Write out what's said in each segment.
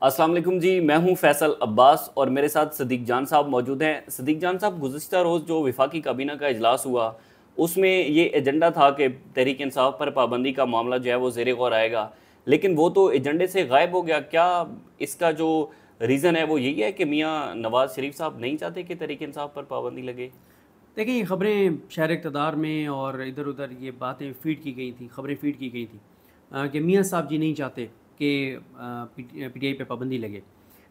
अस्सलाम वालेकुम जी, मैं हूं फैसल अब्बास और मेरे साथ सदीक जान साहब मौजूद हैं। सदीक जान साहब, गुज़िश्ता रोज़ जो वफाकी काबीना का इजलास हुआ उसमें ये एजेंडा था कि तहरीक इंसाफ पर पाबंदी का मामला जो है वो ज़ेर गौर आएगा, लेकिन वो तो एजेंडे से गायब हो गया। क्या इसका जो रीज़न है वो यही है कि मियाँ नवाज़ शरीफ साहब नहीं चाहते कि तहरीक इंसाफ पर पाबंदी लगे? देखिए, ये ख़बरें शहर इक़्तिदार में और इधर उधर ये बातें फ़ीड की गई थी, ख़बरें फ़ीड की गई थी कि मियाँ साहब जी नहीं चाहते कि पीटीआई पे पाबंदी लगे।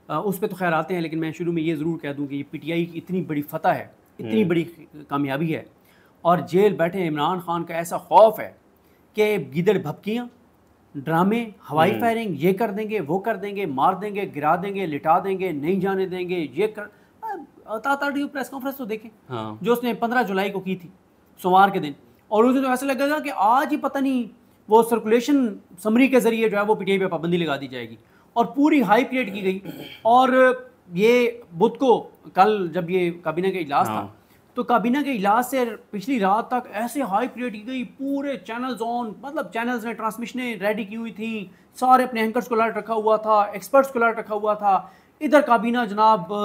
उस पे तो खैर आते हैं, लेकिन मैं शुरू में ये ज़रूर कह दूँ कि ये पीटीआई की इतनी बड़ी फ़तह है, इतनी बड़ी कामयाबी है, और जेल बैठे इमरान खान का ऐसा खौफ है कि गीदड़ भभकियाँ, ड्रामे, हवाई फायरिंग, ये कर देंगे, वो कर देंगे, मार देंगे, गिरा देंगे, लिटा देंगे, नहीं जाने देंगे, ये कर ताताड़ी प्रेस कॉन्फ्रेंस तो देखें जो उसने 15 जुलाई को की थी, सोमवार के दिन। और उसे तो ऐसा लगेगा कि आज ही पता नहीं वो सर्कुलेशन समरी के जरिए जो है वो पीटीआई पे पाबंदी लगा दी जाएगी, और पूरी हाइप क्रिएट की गई। और ये बुध को, कल जब ये काबीना का इजलास था, तो काबीना के इजलास से पिछली रात तक ऐसे हाइप क्रिएट की गई, पूरे चैनल्स ऑन, मतलब चैनल्स ने ट्रांसमिशनें रेडी की हुई थी, सारे अपने एंकर्स को अलर्ट रखा हुआ था, एक्सपर्ट्स को अलर्ट रखा हुआ था। इधर काबीना जनाब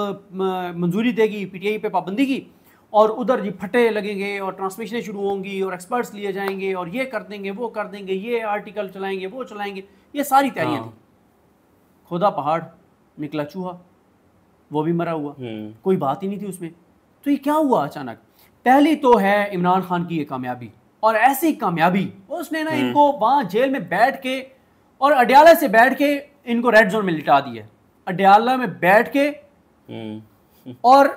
मंजूरी देगी पीटीआई पे पाबंदी की, और उधर जी फटे लगेंगे और ट्रांसमिशनें शुरू होंगी और एक्सपर्ट्स लिए जाएंगे और ये कर देंगे, वो कर देंगे, ये आर्टिकल चलाएंगे, वो चलाएंगे, ये सारी तैयारियां थी। खुदा पहाड़ निकला चूहा, वो भी मरा हुआ, कोई बात ही नहीं थी उसमें। तो ये क्या हुआ अचानक? पहली तो है इमरान खान की ये कामयाबी, और ऐसी कामयाबी उसने ना इनको वहां जेल में बैठ के और अडयाला से बैठ के इनको रेड जोन में लिटा दिया। अडयाला में बैठ के और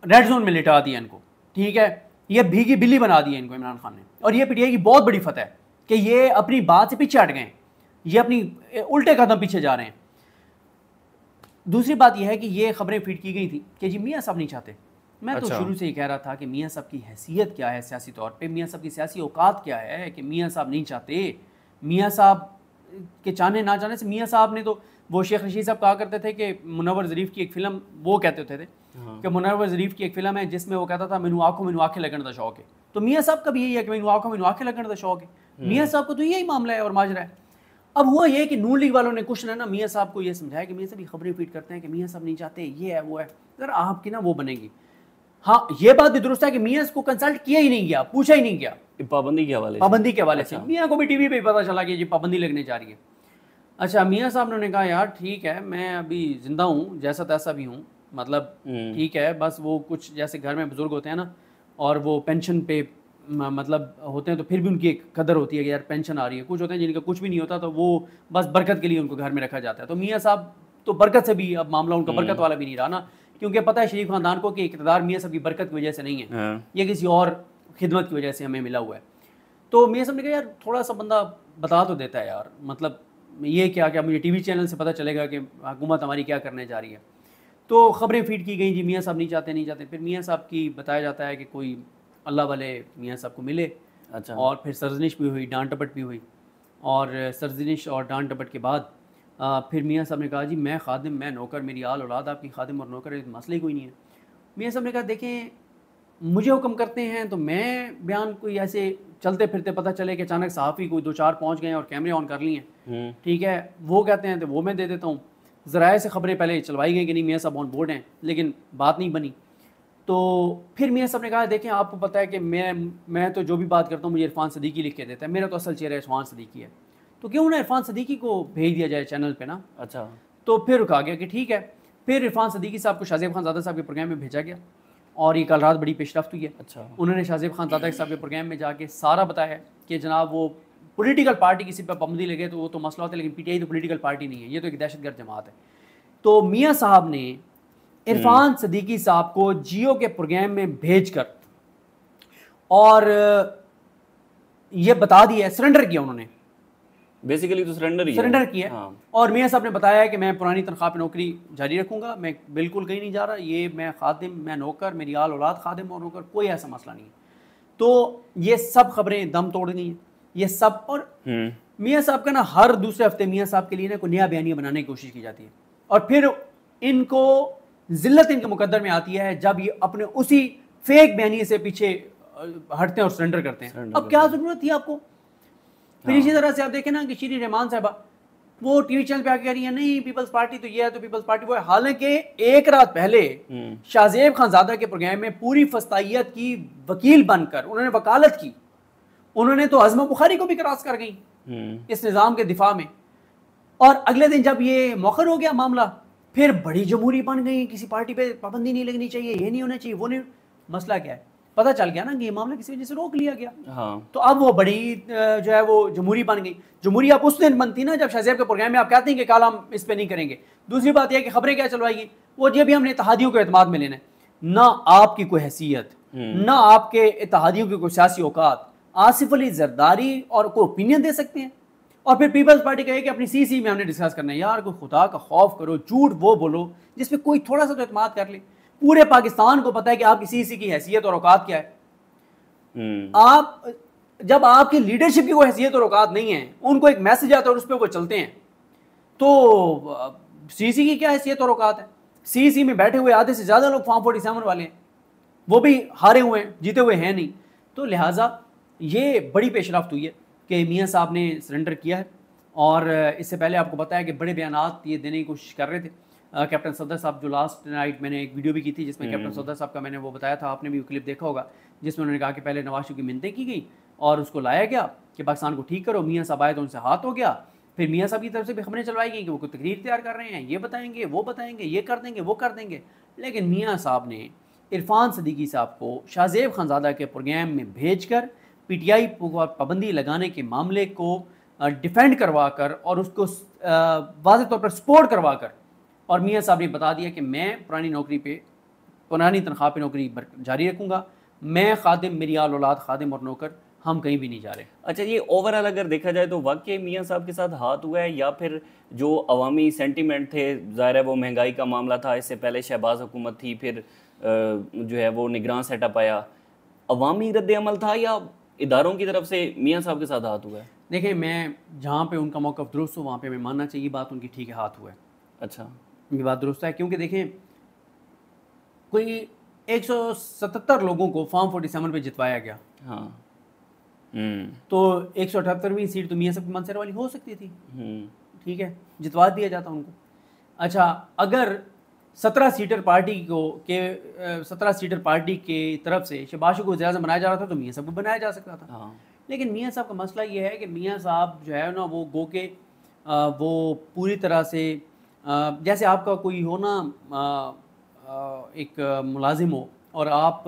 रेड जोन में लिटा दिया इनको, ठीक है। ये भीगी बिल्ली बना दी है इनको इमरान खान ने, और ये पीटीआई की बहुत बड़ी फतह है कि ये अपनी बात से पीछे हट गए, ये अपनी उल्टे कदम पीछे जा रहे हैं। दूसरी बात यह है कि ये खबरें फीड की गई थी कि जी मियाँ साहब नहीं चाहते। मैं तो शुरू से ही कह रहा था कि मियाँ साहब की हैसियत क्या है सियासी तौर पे, मियाँ साहब की सियासी औकात क्या है कि मियाँ साहब नहीं चाहते। मियाँ साहब के चाहने ना चाहने से, मियाँ साहब ने तो, वो शेख रशीद साहब कहा करते थे कि मुनव्वर ज़रीफ की एक फ़िल्म, वो कहते होते थे कि मुनव्वर ज़रीफ की एक फ़िल्म है जिसमें वो कहता था मैनू आंखें लगने का शौक है। तो मियाँ साहब का भी यही है कि मैनू आंखें लगने का शौक है। मियाँ साहब को तो यही मामला है और माजरा है। अब हुआ ये कि नून लीग वालों ने कुछ ना मियाँ साहब को ये समझाया कि मियाँ साहब ये खबरें फीड करते हैं कि मियाँ साहब नहीं चाहते, ये है वो है, अगर आपकी ना वो बनेगी। हाँ, ये बात भी दुरुस्त है कि मियाँ को कंसल्ट किया ही नहीं गया, पूछा ही नहीं गया पाबंदी के हवाले से। मियाँ को भी टीवी पे पता चला कि जी पाबंदी लगने जा रही है। अच्छा, मियाँ साहब ने कहा यार ठीक है, मैं अभी जिंदा हूँ, जैसा तैसा भी हूँ, मतलब ठीक है, बस वो कुछ जैसे घर में बुजुर्ग होते हैं ना, और वो पेंशन पे मतलब होते हैं, तो फिर भी उनकी एक कदर होती है कि यार पेंशन आ रही है। कुछ होते हैं जिनका कुछ भी नहीं होता, तो वो बस बरकत के लिए उनको घर में रखा जाता है। तो मियाँ साहब तो बरकत से भी, अब मामला उनका बरकत वाला भी नहीं रहा ना, क्योंकि पता है शरीफ खानदान को कि इक़्तिदार मियाँ साहब की बरकत की वजह से नहीं है, ये किसी और खिदमत की वजह से हमें मिला हुआ है। तो मियाँ साहब ने कहा यार थोड़ा सा बंदा बता तो देता है यार, मतलब ये क्या क्या मुझे टीवी चैनल से पता चलेगा कि हुकूमत हमारी क्या करने जा रही है। तो खबरें फीड की गई जी मियाँ साहब नहीं चाहते। फिर मियाँ साहब की बताया जाता है कि कोई अल्लाह वाले मियाँ साहब को मिले। अच्छा। और फिर सरजनिश भी हुई, डांट डपट भी हुई, और सरजनिश और डांट डपट के बाद फिर मियाँ साहब ने कहा जी मैं खादिम, मैं नौकर, मेरी आल औलाद आपकी खादिम और नौकर, मसले ही कोई नहीं है। मियाँ साहब ने कहा देखें, मुझे हुक्म करते हैं तो मैं बयान कोई ऐसे चलते फिरते पता चले कि अचानक सहाफ़ी कोई 2-4 पहुँच गए और कैमरे ऑन कर लिए, ठीक है, वो कहते हैं तो वो मैं दे देता हूँ। ज़राए से खबरें पहले चलवाई गई कि नहीं मियाँ साहब ऑन बोर्ड हैं, लेकिन बात नहीं बनी। तो फिर मियाँ साहब ने कहा देखें आपको पता है कि मैं तो जो भी बात करता हूँ मुझे इरफान सदीकी लिख के देता है, मेरा तो असल चेहरा इरफान सदीकी है, तो क्यों ना इरफान सदीकी को भेज दिया जाए चैनल पे ना। अच्छा। तो फिर कहा गया कि ठीक है। फिर इरफान सदीकी साहब को शाहज़ेब खानज़ादा साहब के प्रोग्राम में भेजा गया, और ये कल रात बड़ी पेशरफ्त हुई है। अच्छा। उन्होंने शाहज़ेब खानज़ादा साहब के प्रोग्राम में जाके सारा बताया कि जनाब वो पॉलिटिकल पार्टी किसी पर पाबंदी लगे तो वो तो मसला होता है, लेकिन पीटीआई तो पॉलिटिकल पार्टी नहीं है, ये तो एक दहशतगर्द जमात है। तो मियाँ साहब ने इरफान सदीकी साहब को जियो के प्रोग्राम में भेजकर और ये बता दिया, सरेंडर किया उन्होंने, बेसिकली तो सरेंडर किया। हाँ। और मियाँ साहब ने बताया कि मैं पुरानी तनख्वाह पे नौकरी जारी रखूंगा, मैं बिल्कुल कहीं नहीं जा रहा, ये मैं खादिम, मैं नौकर, मेरी आल औलाद खादिम और नौकर, कोई ऐसा मसला नहीं है। तो ये सब खबरें दम तोड़ गई हैं, ये सब। और मियाँ साहब का ना हर दूसरे हफ्ते मियाँ साहब के लिए ना कोई नया बयानिया बनाने की कोशिश की जाती है, और फिर इनको जिल्लत इनके मुकद्दर में आती है जब ये अपने उसी फेक बयानिए से पीछे हटते हैं और सरेंडर करते हैं। अब क्या जरूरत थी आपको? फिर इसी तरह से आप देखें ना कि श्री रहमान साहबा वो टीवी चैनल पे आके कह रही है नहीं पीपल्स पार्टी तो ये है तो पीपल्स पार्टी वो है। हालांकि एक रात पहले शाहजेब खानजादा के प्रोग्राम में पूरी फस्तायत की वकील बनकर उन्होंने वकालत की, उन्होंने तो अज़मा बुखारी को भी क्रॉस कर गई इस निज़ाम के दिफा में। और अगले दिन जब ये मौखर हो गया मामला, फिर बड़ी जमहूरी बन गई, किसी पार्टी पे पाबंदी नहीं लगनी चाहिए, ये नहीं होना चाहिए, वो नहीं। मसला क्या है, पता चल गया ना कि ये मामला किसी वजह से रोक लिया गया। हाँ। तो अब वो बड़ी जो है वो जमहूरी बन गई। जमहूरी आप उस दिन बनती ना जब शाहजेब के प्रोग्राम में आप कहते हैं कि कल हम इस पे नहीं करेंगे। दूसरी बात यह कि खबरें क्या चलवाएगी, वो ये भी हमने इत्तेहादियों को एतमाद में लेना है। ना आपकी कोई हैसियत, ना आपके इत्तेहादियों की कोई सियासी औकात, आसिफ अली जरदारी और कोई ओपिनियन दे सकते हैं। और फिर पीपल्स पार्टी कहे कि अपनी सीसी में हमने डिस्कस करना है। यार कोई खुदा का खौफ करो, झूठ वो बोलो जिसपे कोई थोड़ा सा तो एतमाद कर ले। पूरे पाकिस्तान को पता है कि आपकी सीसी की हैसियत और औकात क्या है। आप जब आपकी लीडरशिप की कोई हैसियत और औकात नहीं है, उनको एक मैसेज आता है और उस पर वो चलते हैं, तो सीसी की क्या हैसियत और औकात है। सीसी में बैठे हुए आधे से ज़्यादा लोग फॉर्म 47 वाले हैं, वो भी हारे हुए हैं, जीते हुए हैं नहीं। तो लिहाजा ये बड़ी पेशरफ्त हुई है कि मियाँ साहब ने सरेंडर किया है। और इससे पहले आपको पता है कि बड़े बयानात ये देने की कोशिश कर रहे थे। कैप्टन सदर साहब जो लास्ट नाइट मैंने एक वीडियो भी की थी जिसमें कैप्टन सदर साहब का मैंने वो बताया था, आपने भी क्लिप देखा होगा, जिसमें उन्होंने कहा कि पहले नवाज शरीफ की मिन्नतें की गई और उसको लाया गया कि पाकिस्तान को ठीक करो। मियाँ साहब आए तो उनसे हाथ हो गया। फिर मियाँ साहब की तरफ से भी खबरें चलवाई गई कि वो कोई तकरीर तैयार कर रहे हैं, ये बताएंगे, वो बताएंगे, ये कर देंगे, वो कर देंगे। लेकिन मियाँ साहब ने इरफान सदीकी साहब को शाहजेब खानजादा के प्रोग्राम में भेजकर पीटीआई पर पाबंदी लगाने के मामले को डिफेंड करवा कर और उसको वाज़ेह तौर पर सपोर्ट करवा कर, और मियाँ साहब ने बता दिया कि मैं पुरानी नौकरी पे, पुरानी तनख्वाह पे नौकरी जारी रखूँगा, मैं खादिम, मेरी आल औलाद खादिम और नौकर, हम कहीं भी नहीं जा रहे। अच्छा, ये ओवरऑल अगर देखा जाए तो वाकई मियाँ साहब के साथ हाथ हुआ है, या फिर जो अवामी सेंटीमेंट थे, ज़ाहिर है वो महंगाई का मामला था, इससे पहले शहबाज हुकूमत थी, फिर जो है वो निगरान सेटअप आया, अवामी रद्द अमल था या इदारों की तरफ से मियाँ साहब के साथ हाथ हुआ है? देखिए, मैं जहाँ पे उनका मौक़िफ़ दुरुस्त हो वहाँ पे मैं मानना चाहिए बात उनकी ठीक है, हाथ हुआ है। अच्छा, ये बात दुरुस्त है, क्योंकि देखें कोई 177 लोगों को फॉर्म 47 पे जितवाया गया। हाँ। तो 178वीं सीट तो मियाँ साहब की मंसर वाली हो सकती थी, ठीक है, जितवा दिया जाता उनको। अच्छा, अगर 17 सीटर पार्टी को के 17 सीटर पार्टी के तरफ से शहबाज को वज़ीर-ए-आज़म बनाया जा रहा था तो मियाँ साहब को बनाया जा सकता था। हाँ। लेकिन मियाँ साहब का मसला ये है कि मियाँ साहब जो है ना वो गो के वो पूरी तरह से जैसे आपका कोई हो ना एक मुलाजिम हो और आप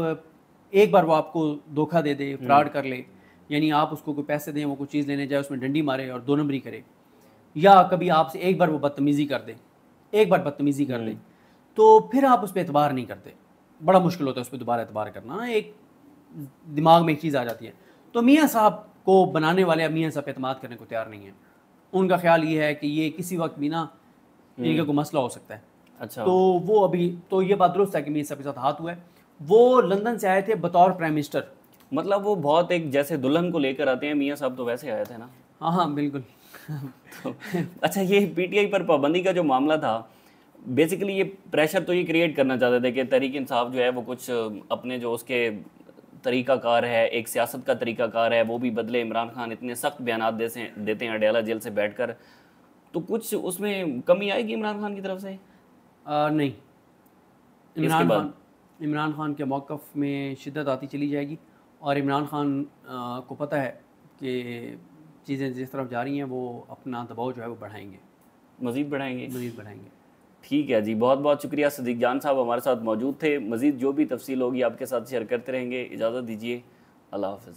एक बार वो आपको धोखा दे दे, फ्रॉड कर ले, यानी आप उसको कोई पैसे दें, वो कोई चीज़ लेने जाए, उसमें डंडी मारे और 2 नंबरी करे, या कभी आपसे एक बार वो बदतमीज़ी कर दे, एक बार बदतमीज़ी कर दे, तो फिर आप उस पर एतबार नहीं करते। बड़ा मुश्किल होता है उस पर दोबारा एतबार करना, एक दिमाग में एक चीज़ आ जाती है। तो मियाँ साहब को बनाने वाले अब मियाँ साहब पे एतमाद करने को तैयार नहीं है। उनका ख्याल ये है कि ये किसी वक्त भी ना इनका कोई मसला हो सकता है। अच्छा। तो वो अभी तो ये बात दुरुस्त है कि मियाँ साहब के साथ हाथ हुआ है। वो लंदन से आए थे बतौर प्राइम मिनिस्टर। मतलब वो बहुत एक जैसे दुल्हन को लेकर आते हैं, मियाँ साहब तो वैसे आए थे ना। हाँ हाँ बिल्कुल। तो अच्छा, ये पीटीआई पर पाबंदी का जो मामला था, बेसिकली ये प्रेशर तो ये क्रिएट करना चाहते थे कि तहरीक इंसाफ जो है वो कुछ अपने जो उसके तरीक़ाकार है, एक सियासत का तरीक़ाकार है, वो भी बदले। इमरान खान इतने सख्त बयान देते हैं अडयाला जेल से बैठकर, तो कुछ उसमें कमी आएगी इमरान खान की तरफ से? नहीं, इमरान खान के मौक़िफ़ में शिद्दत आती चली जाएगी और इमरान खान को पता है कि चीज़ें जिस तरफ जा रही हैं वो अपना दबाव जो है वो बढ़ाएंगे, मज़ीद बढ़ाएंगे। ठीक है जी, बहुत बहुत शुक्रिया। सदीक जान साहब हमारे साथ मौजूद थे। मज़ीद जो भी तफसील होगी आपके साथ शेयर करते रहेंगे। इजाज़त दीजिए, अल्लाह हाफ़िज़।